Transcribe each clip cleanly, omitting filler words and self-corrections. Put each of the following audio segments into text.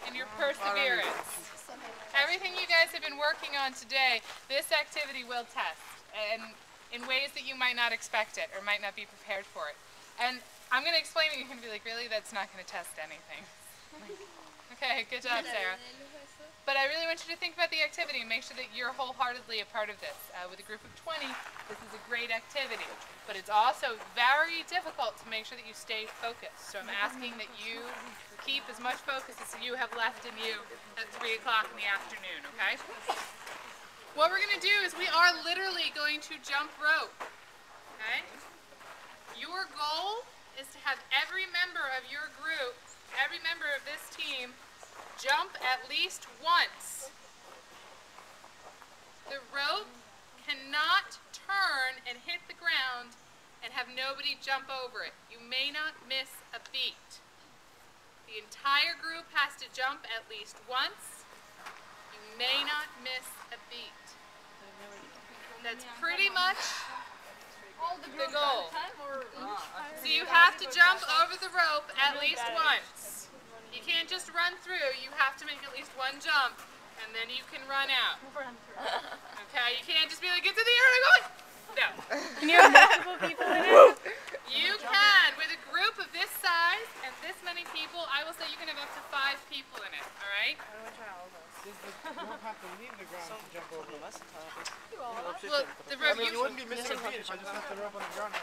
and your perseverance. Everything you guys have been working on today, this activity will test, and in ways that you might not expect it or might not be prepared for it. And I'm going to explain it, and you're going to be like, really? That's not going to test anything. Okay, good job, Sarah. But I really want you to think about the activity and make sure that you're wholeheartedly a part of this. With a group of 20, this is a great activity. But it's also very difficult to make sure that you stay focused. So I'm asking that you keep as much focus as you have left in you at 3 o'clock in the afternoon, okay? What we're going to do is we are literally going to jump rope, okay? Your goal is to have every member of your group, every member of this team, jump at least once. The rope cannot turn and hit the ground and have nobody jump over it. You may not miss a beat. The entire group has to jump at least once. You may not miss a beat. That's pretty much the goal. So you have to jump over the rope at least once. You can't just run through, you have to make at least one jump, and then you can run out. Okay, you can't just be like, get to the air and go. No. Can you have multiple people in it? You can. With a group of this size and this many people, I will say you can have up to 5 people in it, alright? You don't have to leave the ground to jump over. Well, the rope, you wouldn't be missing a beat if I just left the rope on the ground.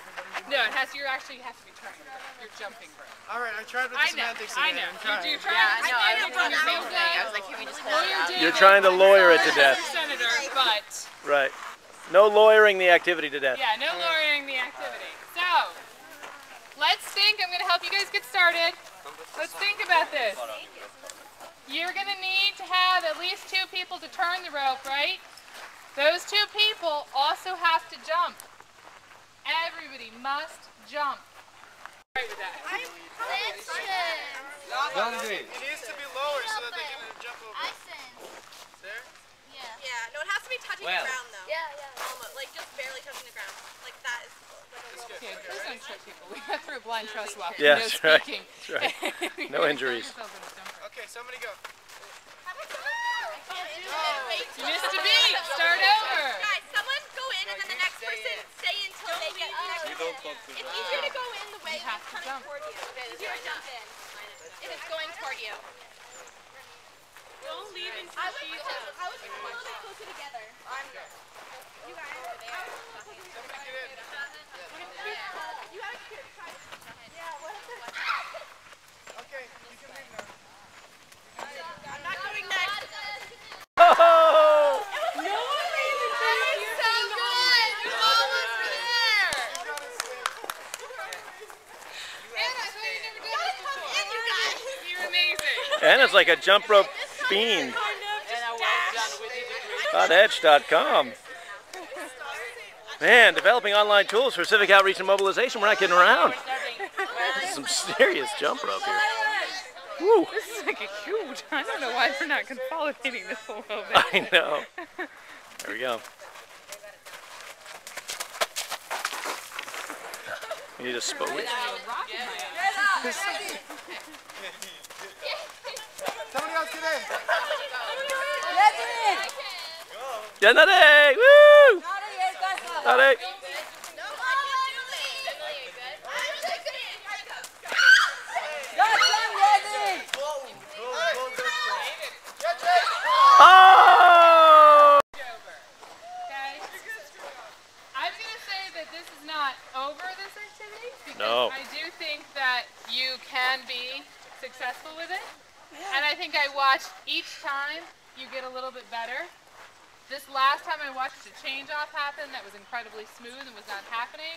No, it has. You actually have to be turning. You're jumping rope. All right, I tried with the semantics. I know. You do try. Yeah, I know. I was doing the same thing. I was like, can we just hold it out? You're trying to lawyer it to death. Senator, but right. No lawyering the activity to death. Yeah, no lawyering the activity. So, let's think. I'm going to help you guys get started. Let's think about this. You're going to need to have at least 2 people to turn the rope, right? Those 2 people also have to jump. Everybody must jump. Right with that. It needs to be lower so that they can jump over. There? Yeah, no, it has to be touching the ground though. Yeah. Almost, like just barely touching the ground. Like that is like a little Yeah, please don't trick people. We went through a blind trust walk. Yeah, no that's right. speaking. That's right. No injuries. Okay, somebody go. You missed a beat. Start over. Guys, someone go in and then the next person stay until they get It's easier to go in the way You have it's to coming jump. toward you. It's easier to jump in if it's going toward you. Don't leave until I was a little bit closer together. You guys over there. You gotta try. Yeah, what is it? Okay, you can leave now. I'm not going next. Oh! No one even said you're so good. You almost were there. Anna, I thought you never done this before. You're amazing. Anna's like a jump rope fiend. DOTCOM. Man, developing online tools for civic outreach and mobilization. We're not kidding around. This is some serious jump rope here. Woo. This is like a huge. I don't know why we're not consolidating this a little bit. I know. There we go. You need a spoon. Somebody else get in. Yanade! Woo! Yanade! Oh! Okay. I'm going to say that this is not over this activity because No. I do think that you can be successful with it. And I think I watched each time you get a little bit better. This last time I watched a change-off happen that was incredibly smooth and was not happening.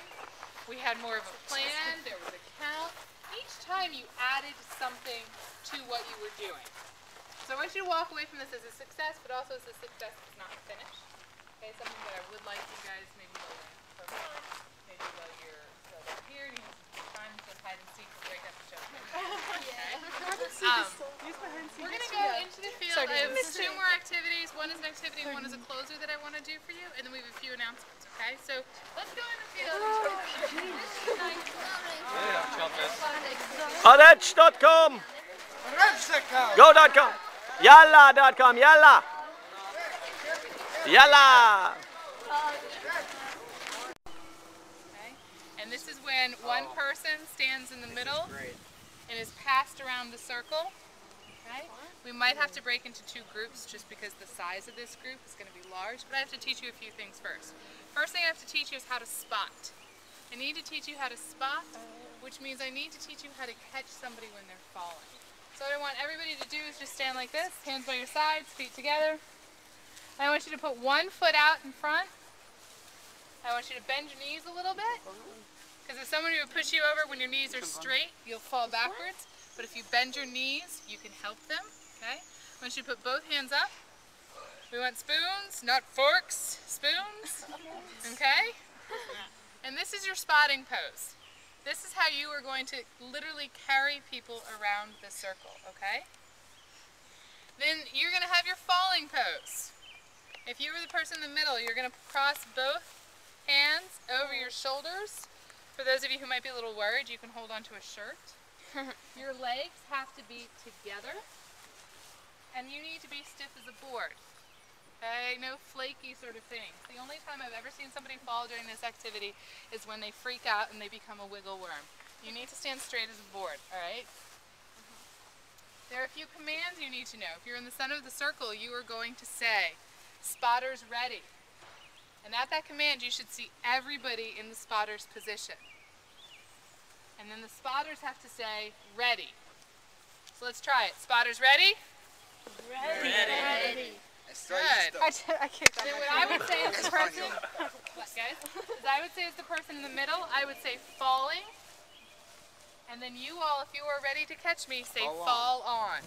We had more of a plan, there was a count. Each time you added something to what you were doing. So I want you to walk away from this as a success, but also as a success that's not finished. Okay, something that I would like you guys maybe for fun, maybe while you're still down here, and you can find some hide and seek to break up the show. We're going to go into the field. I have 2 more activities. One is an activity and one is a closer that I want to do for you, and then we have a few announcements, okay? So let's go in the field. Arach.com. Go DOTCOM. Yella DOTCOM. Yella. Yella. Okay. And this is when one person stands in the middle and is passed around the circle. Okay. We might have to break into two groups just because the size of this group is going to be large, but I have to teach you a few things first. First thing I have to teach you is how to spot. I need to teach you how to spot, which means I need to teach you how to catch somebody when they're falling. So what I want everybody to do is just stand like this, hands by your sides, feet together. I want you to put one foot out in front. I want you to bend your knees a little bit, because if somebody would push you over when your knees are straight, you'll fall backwards. But if you bend your knees, you can help them. Okay? I want you to put both hands up. We want spoons, not forks, spoons. Okay? And this is your spotting pose. This is how you are going to literally carry people around the circle, okay? Then you're going to have your falling pose. If you were the person in the middle, you're going to cross both hands over your shoulders. For those of you who might be a little worried, you can hold onto a shirt. Your legs have to be together. And you need to be stiff as a board. Okay, no flaky sort of things. The only time I've ever seen somebody fall during this activity is when they freak out and they become a wiggle worm. You need to stand straight as a board, alright? There are a few commands you need to know. If you're in the center of the circle, you are going to say, spotters ready. And at that command, you should see everybody in the spotter's position. And then the spotters have to say, ready. So let's try it. Spotters ready? Ready. Ready. Good. I kicked that. What I would say is the person, guys, I would say is the person in the middle, I would say falling. And then you all, if you are ready to catch me, say fall on.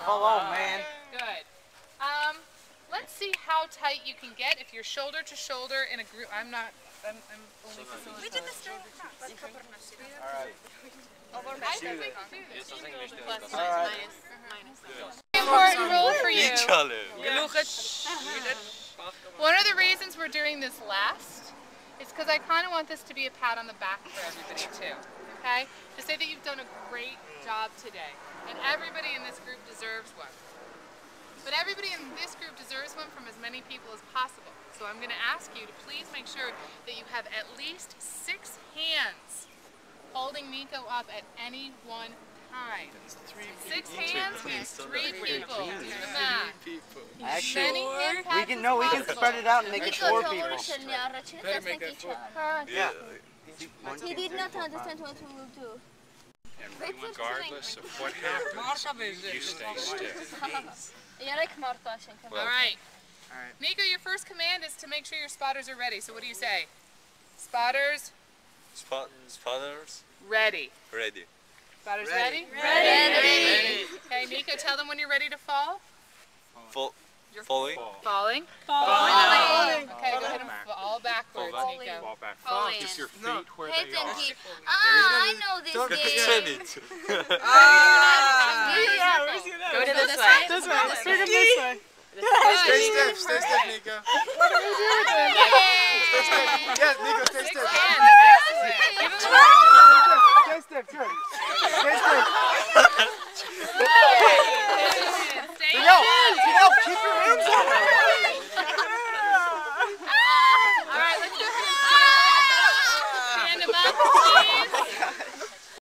Fall on, man. Good. Let's see how tight you can get if you're shoulder to shoulder in a group. I'm only facilitating. We did this during the class. Alright. I think we can do this. Alright. Important rule for you. Genoeg het. One of the reasons we're doing this last is because I kind of want this to be a pat on the back for everybody too. Okay? To say that you've done a great job today. And everybody in this group deserves one. But everybody in this group deserves one from as many people as possible. So I'm going to ask you to please make sure that you have at least 6 hands holding Nico up at any one time. 6 hands means 3 people. Do the math. Actually, we can spread it out and make it 4 people. Better make that 4. Yeah. He did not understand what we will do. Regardless of what happens, you stay stiff. Alright. Nico, your first command is to make sure your spotters are ready. So what do you say? Spotters? Spotters? Ready. Ready. Spotters ready? Ready. Okay, Nico, tell them when you're ready to fall. Falling? Falling. Falling. Okay, go ahead and fall backwards, Nico. Fall back. Falling. Just your feet where they Head and are. feet. I know this game. Go to this way. This way. Bring him this way. Stay stiff, Nico. Stay stiff. Yes, Nico, stay stiff. Excellent. Give him a Stay stiff, good. Stay stiff.